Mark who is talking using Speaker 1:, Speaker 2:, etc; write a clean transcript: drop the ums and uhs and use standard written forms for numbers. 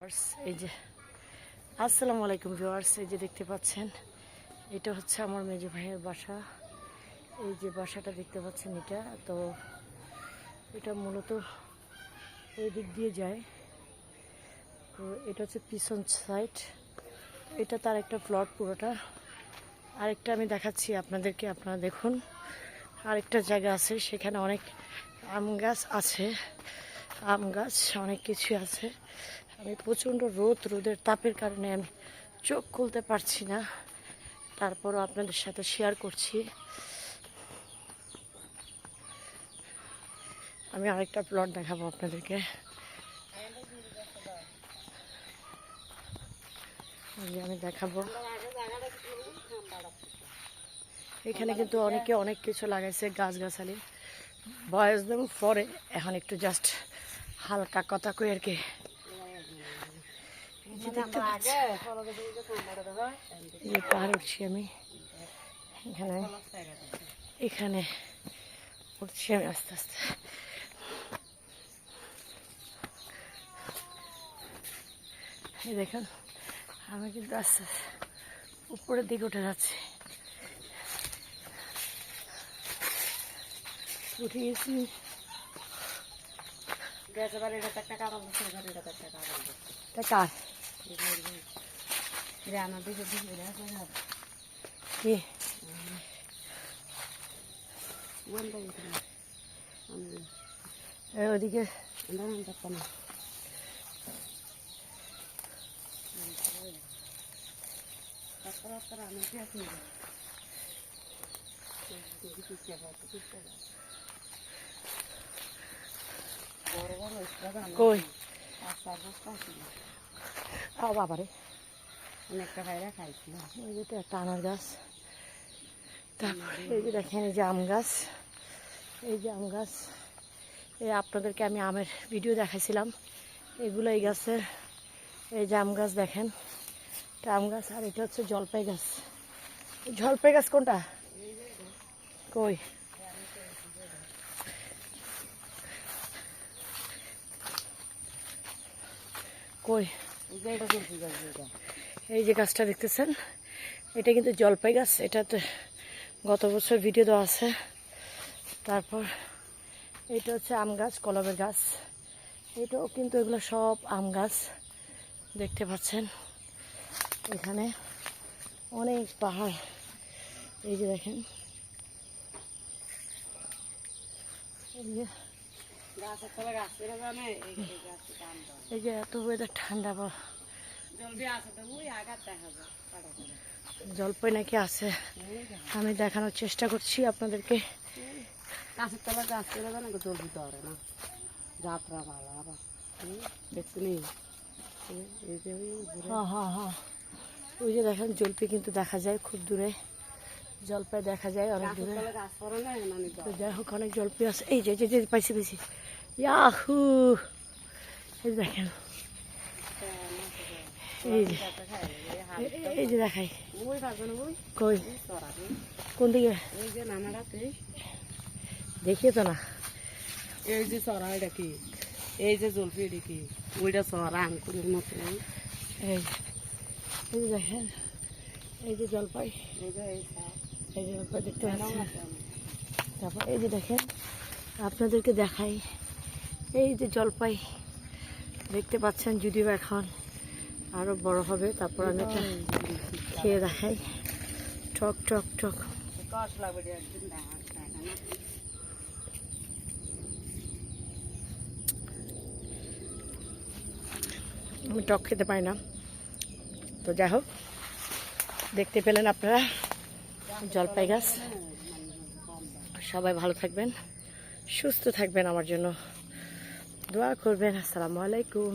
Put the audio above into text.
Speaker 1: এই যে আসসালামু আলাইকুম ভিউয়ার্স, এই যে দেখতে পাচ্ছেন এটা হচ্ছে আমার মেজো ভাইয়ের বাসা। এই যে বাসাটা দেখতে পাচ্ছেন, এটা মূলত ওই দিক দিয়ে যায়। তো এটা হচ্ছে পিছন সাইড, এটা তার একটা প্লট পুরোটা। আরেকটা আমি দেখাচ্ছি আপনাদেরকে, আপনারা দেখুন। আরেকটা জায়গা আছে, সেখানে অনেক আম গাছ আছে, আম গাছ অনেক কিছু আছে। আমি প্রচণ্ড রোদের তাপের কারণে আমি চোখ খুলতে পারছি না, তারপরও আপনাদের সাথে শেয়ার করছি। আমি আরেকটা প্লট দেখাবো আপনাদেরকে। আমি দেখাবো, এখানে কিন্তু অনেকে অনেক কিছু লাগাইছে, গাছগাছালি। বয়স দেব পরে, এখন একটু জাস্ট হালকা কথা কই আর কি। পাহাড় উঠছি আমি, এখানে উঠছি আমি আস্তে আস্তে। এই দেখুন, আমি কিন্তু আস্তে আস্তে উপরের দিকে উঠে যাচ্ছি। উঠে গেছি। ওদিকে কই বাবারে অনেকটা ভাইরা খাইছিল। ওই যে একটা আনার গাছ, তারপরে এই যে দেখেন এই যে আম গাছ, এই যে আম গাছ। এই আপনাদেরকে আমি আমের ভিডিও দেখাইছিলাম, এগুলো এই গাছের। এই যে আম গাছ দেখেন, এটা আম গাছ। আর এটা হচ্ছে জলপাই গাছ। জলপাই গাছ কোনটা? কই কই এই যে গাছটা দেখতেছেন, এটা কিন্তু জলপাই গাছ। এটাতে গত বছর ভিডিও দেওয়া আছে। তারপর এটা হচ্ছে আম গাছ, কলমের গাছ। এটাও কিন্তু, এগুলো সব আম গাছ দেখতে পাচ্ছেন। এখানে অনেক পাহাড়, এই যে দেখেন, এই যে এত ওয়েদার ঠান্ডা। জলপাই নাকি আছে, আমি দেখানোর চেষ্টা করছি আপনাদেরকে। গাছের তলা গাছ করে না, জলদি ধরে না, যাত্রা ভালো আবার দেখছি। ওই যে দেখেন জলপাই কিন্তু দেখা যায় খুব দূরে, জলপাই দেখা যায় অনেক দূরে। যাই হোক, অনেক জলপাই আছে। এই যে যে পাইছি ইয়াহু, এই দেখেন, এই যে দেখাই। কই কোন দিকে দেখিয়ে তো না।
Speaker 2: এই যে চড়া, এটা কি? এই যে জলপি, এটা কি? ওইটা চড়া আঙ্কুরের মতো।
Speaker 1: এই যে দেখেন, এই যে জলপাই, এই যে জলপাই দেখতে পাচ্ছেন। তারপর এই যে দেখেন, আপনাদেরকে দেখাই, এই যে জলপাই দেখতে পাচ্ছেন। যদিও এখন আরো বড় হবে, তারপর আমি একটা খেয়ে দেখাই। টক টক টক। আমি টক খেতে পারি না, তো যাই হোক, দেখতে পেলেন আপনারা জলপাই গাছ। সবাই ভালো থাকবেন, সুস্থ থাকবেন, আমার জন্য দোয়া করবেন। আসসালামু আলাইকুম।